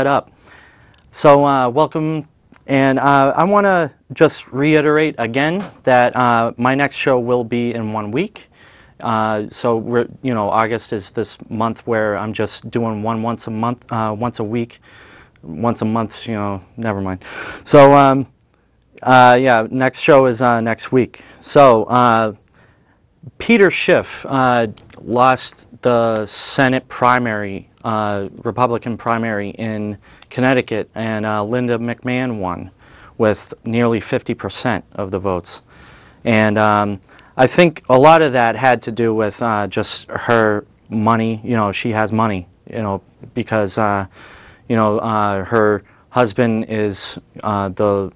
up. So welcome, and I want to just reiterate again that my next show will be in 1 week. So we're, August is this month where I'm just doing once a month, once a week, once a month. Never mind. So yeah, next show is next week. So Peter Schiff lost the Senate primary, Republican primary in Connecticut, and Linda McMahon won with nearly 50% of the votes. And I think a lot of that had to do with just her money. She has money, because her husband is the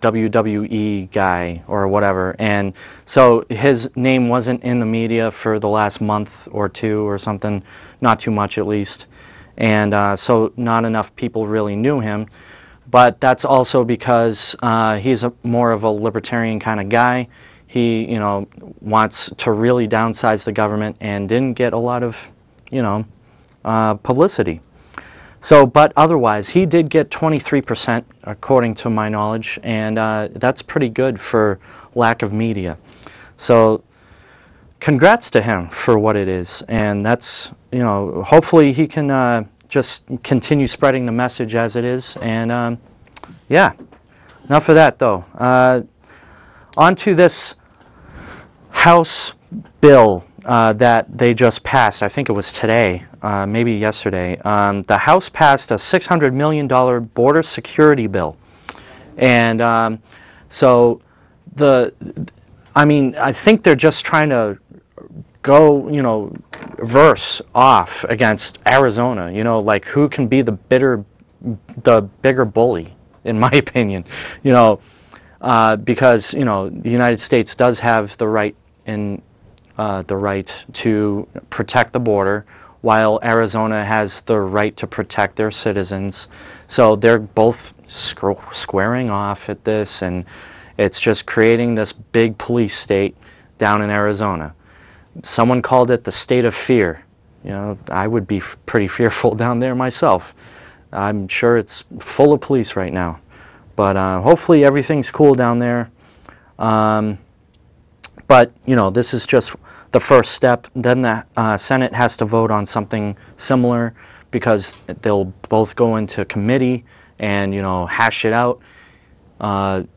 WWE guy or whatever, and so his name wasn't in the media for the last month or two or something, not too much at least, and so not enough people really knew him. But that's also because he's more of a libertarian kind of guy. He wants to really downsize the government and didn't get a lot of publicity. So, but otherwise, he did get 23%, according to my knowledge, and that's pretty good for lack of media. So, congrats to him for what it is, and that's, hopefully he can just continue spreading the message as it is, and yeah, enough of that, though. On to this House bill that they just passed. I think it was today, maybe yesterday. The House passed a $600 million border security bill. And so I think they're just trying to go, verse off against Arizona, like who can be the bigger bully, in my opinion, because, the United States does have the right to protect the border, while Arizona has the right to protect their citizens. So they're both squaring off at this, and it's just creating this big police state down in Arizona. Someone called it the state of fear. I would be pretty fearful down there myself. I'm sure it's full of police right now. But hopefully everything's cool down there. But, this is just the first step. Then the Senate has to vote on something similar, because they'll both go into committee and, hash it out.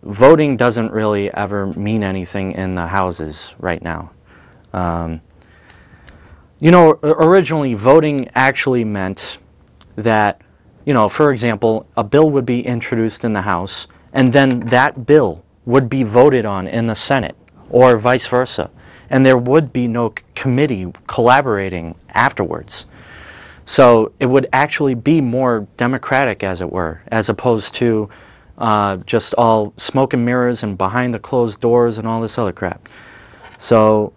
Voting doesn't really ever mean anything in the houses right now. Originally voting actually meant that, for example, a bill would be introduced in the House, and then that bill would be voted on in the Senate, or vice versa. And there would be no committee collaborating afterwards. So it would actually be more democratic, as it were, as opposed to just all smoke and mirrors and behind the closed doors and all this other crap. So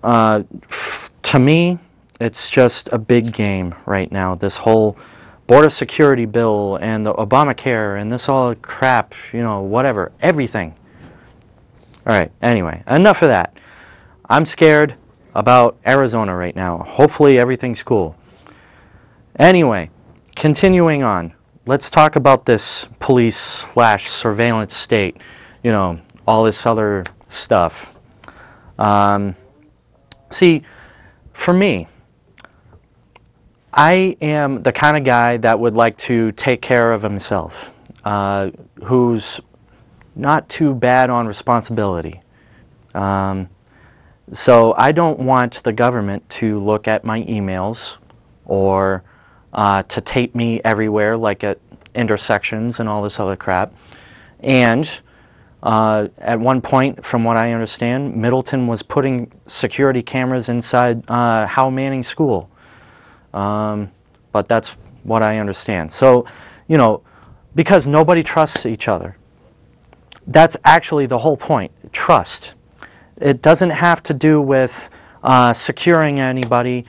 to me, it's just a big game right now, this whole border security bill and the Obamacare and this all crap, whatever, everything. All right, anyway, enough of that. I'm scared about Arizona right now. Hopefully everything's cool. Anyway, continuing on, let's talk about this police/surveillance state, all this other stuff. See, for me, I am the kind of guy that would like to take care of himself, who's not too bad on responsibility. So I don't want the government to look at my emails or to tape me everywhere, like at intersections and all this other crap. And at one point, from what I understand, Middleton was putting security cameras inside Howe Manning School. But that's what I understand. So, because nobody trusts each other. That's actually the whole point, trust. It doesn't have to do with securing anybody,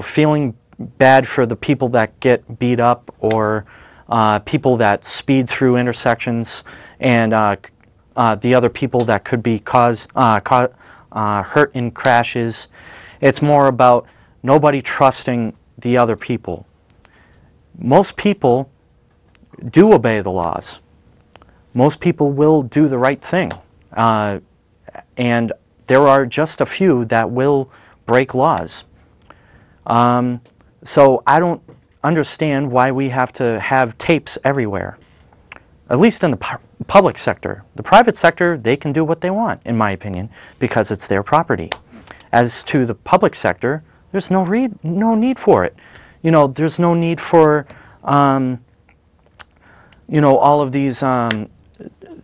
feeling bad for the people that get beat up, or people that speed through intersections, and the other people that could be hurt in crashes. It's more about nobody trusting the other people. Most people do obey the laws. Most people will do the right thing. And there are just a few that will break laws. So I don't understand why we have to have tapes everywhere, at least in the public sector. The private sector, they can do what they want, in my opinion, because it's their property. As to the public sector, there's no need for it. You know, there's no need for, you know, all of these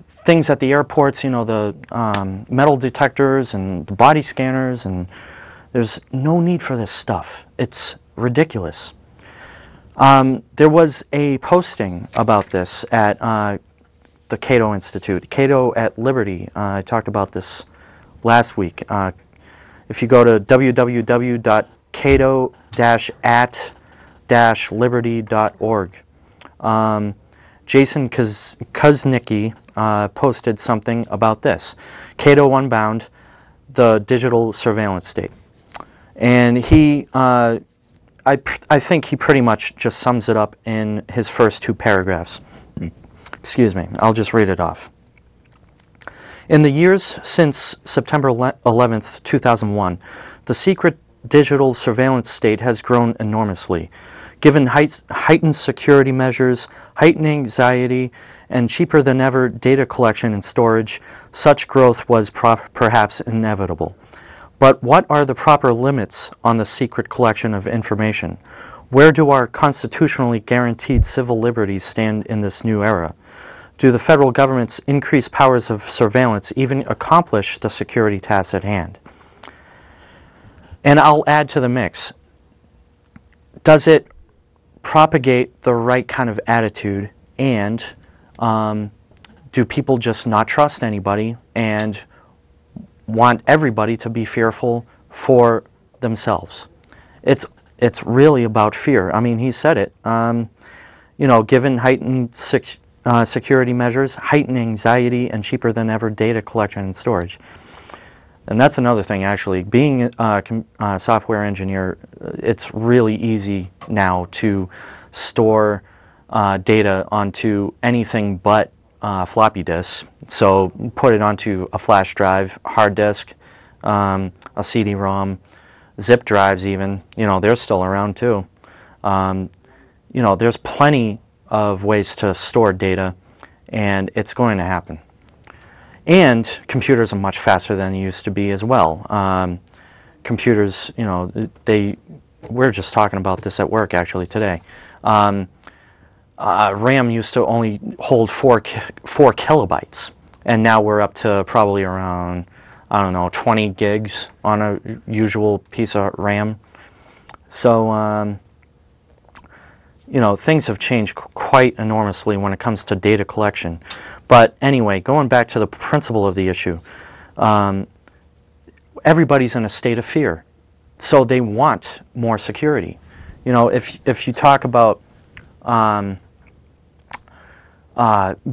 things at the airports, you know, the metal detectors and the body scanners, and there's no need for this stuff. It's ridiculous. There was a posting about this at the Cato Institute, Cato at Liberty. I talked about this last week. If you go to www.cato-at-liberty.org, Jason Kuznicki posted something about this. Cato Unbound, the digital surveillance state. And he, I think he pretty much just sums it up in his first two paragraphs. Excuse me, I'll just read it off. In the years since September 11th, 2001, the secret digital surveillance state has grown enormously. Given heightened security measures, heightened anxiety, and cheaper-than-ever data collection and storage, such growth was perhaps inevitable. But what are the proper limits on the secret collection of information? Where do our constitutionally guaranteed civil liberties stand in this new era? Do the federal government's increased powers of surveillance even accomplish the security tasks at hand? And I'll add to the mix. Does it propagate the right kind of attitude, and do people just not trust anybody and want everybody to be fearful for themselves? It's really about fear. I mean, he said it. You know, given heightened security measures, heightened anxiety, and cheaper than ever data collection and storage. And that's another thing, actually. Being a software engineer, it's really easy now to store data onto anything but floppy disks. So put it onto a flash drive, hard disk, a CD-ROM, zip drives even. You know, they're still around too. You know, there's plenty of ways to store data, and it's going to happen. And computers are much faster than they used to be as well. Computers, you know, we're just talking about this at work actually today. RAM used to only hold 4 kilobytes, and now we're up to probably around, I don't know, 20 gigs on a usual piece of RAM. So, you know, things have changed quite enormously when it comes to data collection. But anyway, going back to the principle of the issue, everybody's in a state of fear, so they want more security. You know, if you talk about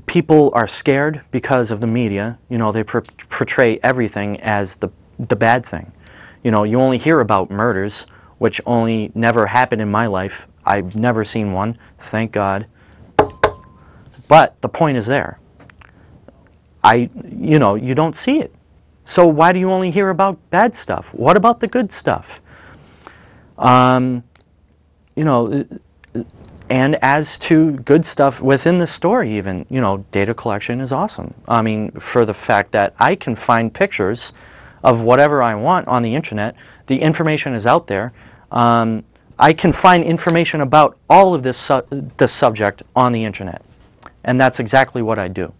people are scared because of the media, you know, they portray everything as the bad thing. You know, you only hear about murders, which only never happened in my life. I've never seen one, thank God. But the point is there. You know, you don't see it. So why do you only hear about bad stuff? What about the good stuff? You know, and as to good stuff within the story even, you know, data collection is awesome. I mean, for the fact that I can find pictures of whatever I want on the internet. The information is out there. I can find information about all of this subject on the internet. And that's exactly what I do.